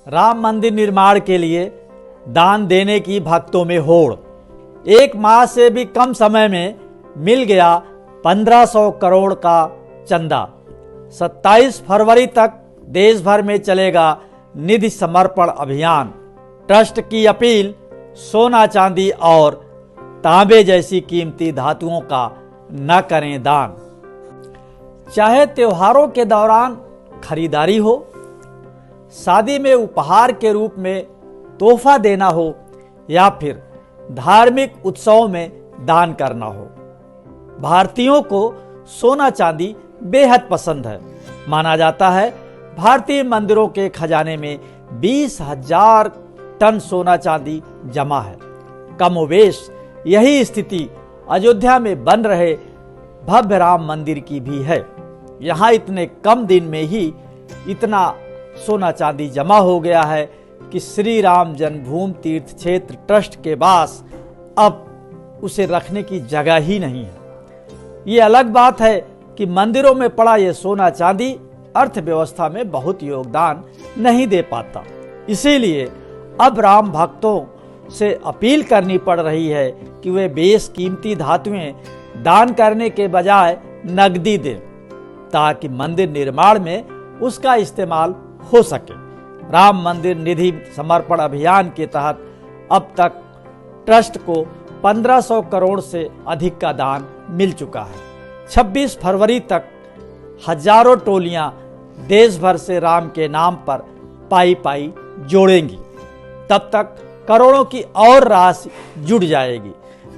राम मंदिर निर्माण के लिए दान देने की भक्तों में होड़। 1 माह से भी कम समय में मिल गया 1500 करोड़ का चंदा। 27 फरवरी तक देश भर में चलेगा निधि समर्पण अभियान। ट्रस्ट की अपील, सोना चांदी और तांबे जैसी कीमती धातुओं का न करें दान। चाहे त्योहारों के दौरान खरीदारी हो, शादी में उपहार के रूप में तोहफा देना हो या फिर धार्मिक उत्सवों में दान करना हो, भारतीयों को सोना चांदी बेहद पसंद है। माना जाता है भारतीय मंदिरों के खजाने में 20,000 टन सोना चांदी जमा है। कमोवेश यही स्थिति अयोध्या में बन रहे भव्य राम मंदिर की भी है। यहाँ इतने कम दिन में ही इतना सोना चांदी जमा हो गया है कि श्री राम जन्मभूमि तीर्थ क्षेत्र ट्रस्ट के पास अब उसे रखने की जगह ही नहीं है। ये अलग बात है कि मंदिरों में पड़ा ये सोना चांदी अर्थव्यवस्था में बहुत योगदान नहीं दे पाता। इसीलिए अब राम भक्तों से अपील करनी पड़ रही है कि वे बेशकीमती धातुएं दान करने के बजाय नकदी दें, ताकि मंदिर निर्माण में उसका इस्तेमाल हो सके। राम मंदिर निधि समर्पण अभियान के तहत अब तक ट्रस्ट को 1500 करोड़ से अधिक का दान मिल चुका है। 26 फरवरी तक हजारों टोलियां देश भर से राम के नाम पर पाई पाई जोड़ेंगी। तब तक करोड़ों की और राशि जुट जाएगी।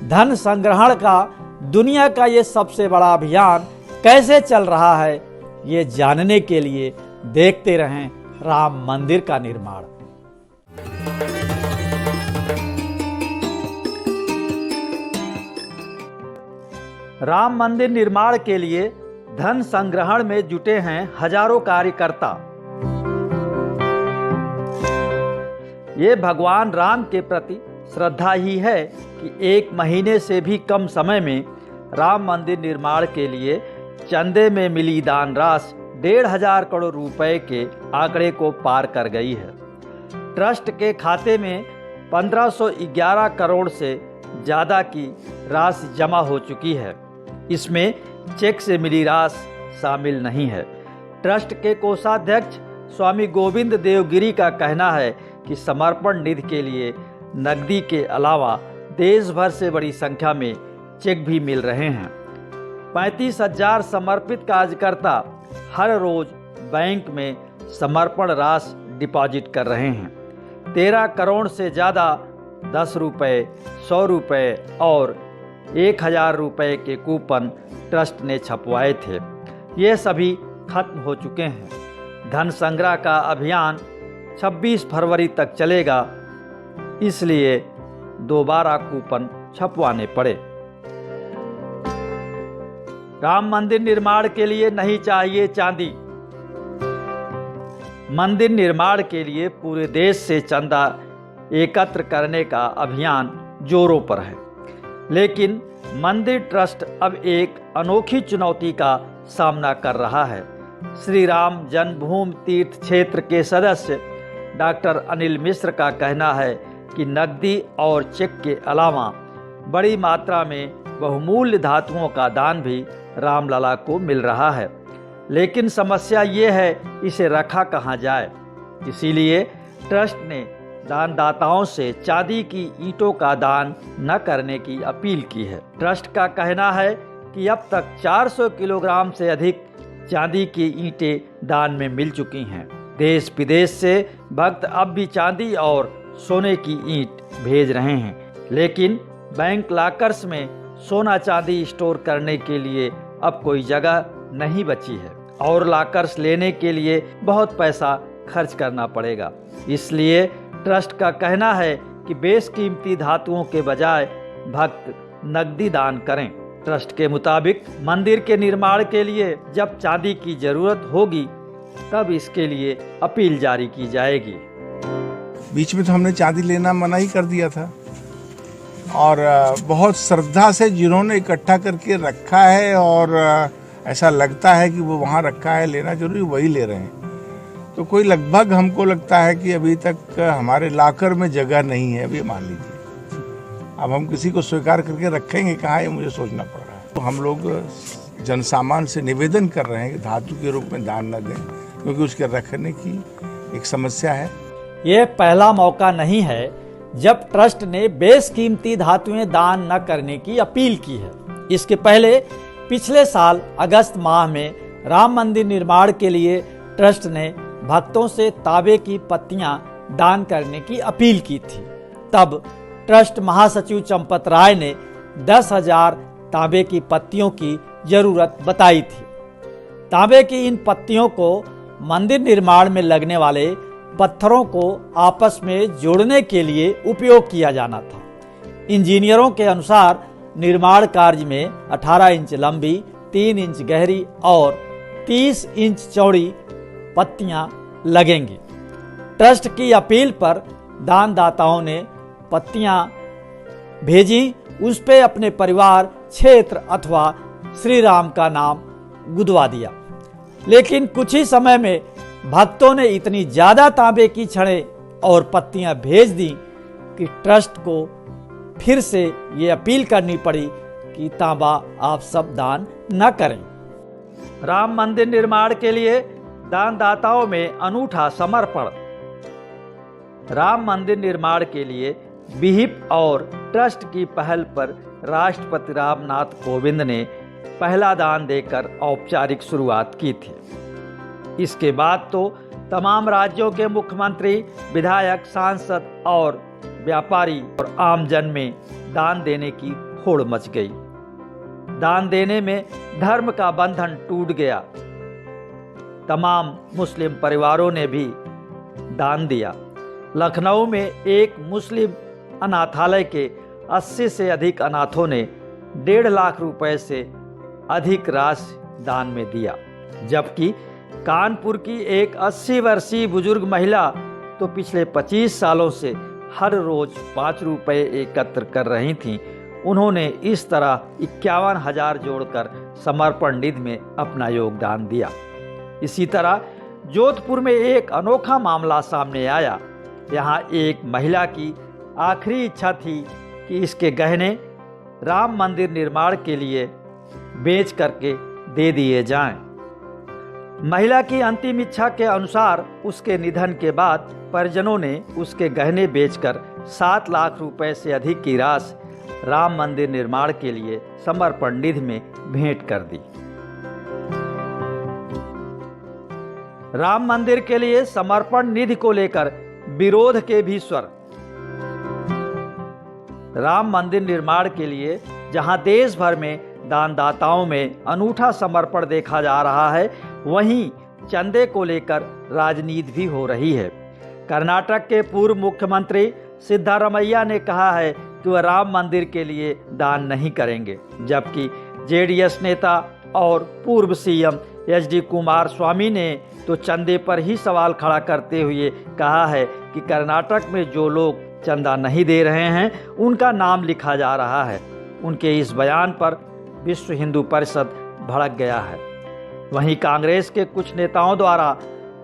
धन संग्रहण का दुनिया का ये सबसे बड़ा अभियान कैसे चल रहा है, ये जानने के लिए देखते रहें राम मंदिर का निर्माण। राम मंदिर निर्माण के लिए धन संग्रहण में जुटे हैं हजारों कार्यकर्ता। ये भगवान राम के प्रति श्रद्धा ही है कि 1 महीने से भी कम समय में राम मंदिर निर्माण के लिए चंदे में मिली दान राशि 1,500 करोड़ रुपए के आंकड़े को पार कर गई है। ट्रस्ट के खाते में 1511 करोड़ से ज़्यादा की राशि जमा हो चुकी है। इसमें चेक से मिली राशि शामिल नहीं है। ट्रस्ट के कोषाध्यक्ष स्वामी गोविंद देवगिरी का कहना है कि समर्पण निधि के लिए नकदी के अलावा देश भर से बड़ी संख्या में चेक भी मिल रहे हैं। 35,000 समर्पित कार्यकर्ता हर रोज बैंक में समर्पण राशि डिपॉजिट कर रहे हैं। 13 करोड़ से ज़्यादा 10 रुपये, 100 रुपये और 1,000 रुपये के कूपन ट्रस्ट ने छपवाए थे। ये सभी खत्म हो चुके हैं। धन संग्रह का अभियान 26 फरवरी तक चलेगा, इसलिए दोबारा कूपन छपवाने पड़े। राम मंदिर निर्माण के लिए नहीं चाहिए चांदी। मंदिर निर्माण के लिए पूरे देश से चंदा एकत्र करने का अभियान जोरों पर है, लेकिन मंदिर ट्रस्ट अब एक अनोखी चुनौती का सामना कर रहा है। श्री राम जन्मभूमि तीर्थ क्षेत्र के सदस्य डॉक्टर अनिल मिश्र का कहना है कि नकदी और चेक के अलावा बड़ी मात्रा में बहुमूल्य धातुओं का दान भी रामलला को मिल रहा है, लेकिन समस्या ये है इसे रखा कहाँ जाए। इसीलिए ट्रस्ट ने दानदाताओं से चांदी की ईंटों का दान न करने की अपील की है। ट्रस्ट का कहना है कि अब तक 400 किलोग्राम से अधिक चांदी की ईंटें दान में मिल चुकी हैं। देश विदेश से भक्त अब भी चांदी और सोने की ईंट भेज रहे हैं, लेकिन बैंक लॉकर्स में सोना चांदी स्टोर करने के लिए अब कोई जगह नहीं बची है और लॉकर्स लेने के लिए बहुत पैसा खर्च करना पड़ेगा। इसलिए ट्रस्ट का कहना है कि बेशकीमती धातुओं के बजाय भक्त नकदी दान करें। ट्रस्ट के मुताबिक मंदिर के निर्माण के लिए जब चांदी की जरूरत होगी तब इसके लिए अपील जारी की जाएगी। बीच में तो हमने चांदी लेना मना ही कर दिया था और बहुत श्रद्धा से जिन्होंने इकट्ठा करके रखा है और ऐसा लगता है कि वो वहाँ रखा है, लेना जरूरी, वही ले रहे हैं। तो कोई लगभग हमको लगता है कि अभी तक हमारे लॉकर में जगह नहीं है। अभी मान लीजिए अब हम किसी को स्वीकार करके रखेंगे कहाँ, ये मुझे सोचना पड़ रहा है। तो हम लोग जनसामान्य से निवेदन कर रहे हैं कि धातु के रूप में दान न दें, क्योंकि उसके रखने की एक समस्या है। ये पहला मौका नहीं है जब ट्रस्ट ने बेशकीमती धातुएं दान न करने की अपील की है। इसके पहले पिछले साल अगस्त माह में राम मंदिर निर्माण के लिए ट्रस्ट ने भक्तों से तांबे की पत्तियां दान करने की अपील की थी। तब ट्रस्ट महासचिव चंपत राय ने 10,000 तांबे की पत्तियों की जरूरत बताई थी। तांबे की इन पत्तियों को मंदिर निर्माण में लगने वाले पत्थरों को आपस में जोड़ने के लिए उपयोग किया जाना था। इंजीनियरों के अनुसार निर्माण कार्य में 18 इंच लंबी, 3 इंच गहरी और 30 इंच चौड़ी पत्तियां लगेंगी। ट्रस्ट की अपील पर दानदाताओं ने पत्तियां भेजी। उस पे अपने परिवार, क्षेत्र अथवा श्री राम का नाम गुदवा दिया। लेकिन कुछ ही समय में भक्तों ने इतनी ज्यादा तांबे की छड़ें और पत्तियां भेज दी कि ट्रस्ट को फिर से ये अपील करनी पड़ी कि तांबा आप सब दान न करें। राम मंदिर निर्माण के लिए दानदाताओं में अनूठा समर्पण। राम मंदिर निर्माण के लिए विहिप और ट्रस्ट की पहल पर राष्ट्रपति रामनाथ कोविंद ने पहला दान देकर औपचारिक शुरुआत की थी। इसके बाद तो तमाम राज्यों के मुख्यमंत्री, विधायक, सांसद और व्यापारी और आमजन में दान देने की होड़ मच गई। दान देने में धर्म का बंधन टूट गया। तमाम मुस्लिम परिवारों ने भी दान दिया। लखनऊ में एक मुस्लिम अनाथालय के 80 से अधिक अनाथों ने 1.5 लाख रुपए से अधिक राशि दान में दिया, जबकि कानपुर की एक 80 वर्षीय बुजुर्ग महिला तो पिछले 25 सालों से हर रोज 5 रुपए एकत्र कर रही थीं। उन्होंने इस तरह 51,000 जोड़कर समर्पण निधि में अपना योगदान दिया। इसी तरह जोधपुर में एक अनोखा मामला सामने आया। यहाँ एक महिला की आखिरी इच्छा थी कि इसके गहने राम मंदिर निर्माण के लिए बेच करके दे दिए जाएं। महिला की अंतिम इच्छा के अनुसार उसके निधन के बाद परिजनों ने उसके गहने बेचकर 7 लाख रुपए से अधिक की राशि राम मंदिर निर्माण के लिए समर्पण निधि में भेंट कर दी। राम मंदिर के लिए समर्पण निधि को लेकर विरोध के भी स्वर। राम मंदिर निर्माण के लिए जहां देश भर में दानदाताओं में अनूठा समर्पण देखा जा रहा है, वहीं चंदे को लेकर राजनीति भी हो रही है। कर्नाटक के पूर्व मुख्यमंत्री सिद्धारमैया ने कहा है कि वह राम मंदिर के लिए दान नहीं करेंगे, जबकि जेडीएस नेता और पूर्व सीएम एचडी कुमारस्वामी ने तो चंदे पर ही सवाल खड़ा करते हुए कहा है कि कर्नाटक में जो लोग चंदा नहीं दे रहे हैं उनका नाम लिखा जा रहा है। उनके इस बयान पर विश्व हिंदू परिषद भड़क गया है। वहीं कांग्रेस के कुछ नेताओं द्वारा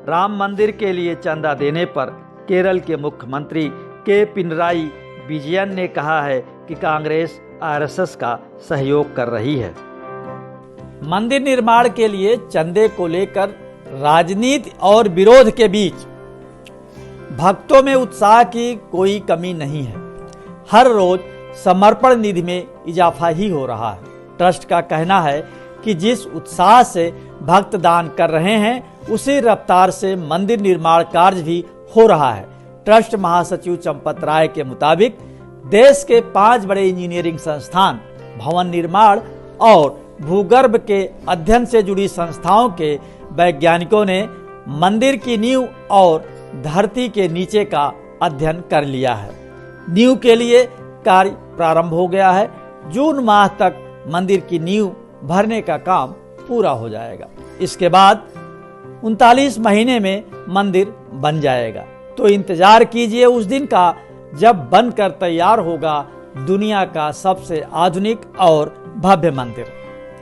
राम मंदिर के लिए चंदा देने पर केरल के मुख्यमंत्री के पिनराई विजयन ने कहा है कि कांग्रेस आरएसएस का सहयोग कर रही है। मंदिर निर्माण के लिए चंदे को लेकर राजनीति और विरोध के बीच भक्तों में उत्साह की कोई कमी नहीं है। हर रोज समर्पण निधि में इजाफा ही हो रहा है। ट्रस्ट का कहना है कि जिस उत्साह से भक्त दान कर रहे हैं, उसी रफ्तार से मंदिर निर्माण कार्य भी हो रहा है। ट्रस्ट महासचिव चंपत राय के मुताबिक देश के 5 बड़े इंजीनियरिंग संस्थान, भवन निर्माण और भूगर्भ के अध्ययन से जुड़ी संस्थाओं के वैज्ञानिकों ने मंदिर की नींव और धरती के नीचे का अध्ययन कर लिया है। नींव के लिए कार्य प्रारंभ हो गया है। जून माह तक मंदिर की नींव भरने का काम पूरा हो जाएगा। इसके बाद 39 महीने में मंदिर बन जाएगा। तो इंतजार कीजिए उस दिन का जब बनकर तैयार होगा दुनिया का सबसे आधुनिक और भव्य मंदिर।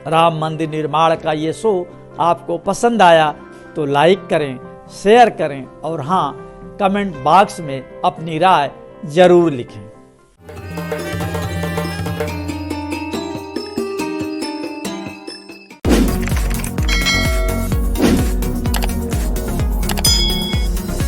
राम मंदिर निर्माण का ये शो आपको पसंद आया तो लाइक करें, शेयर करें और हाँ, कमेंट बॉक्स में अपनी राय जरूर लिखें।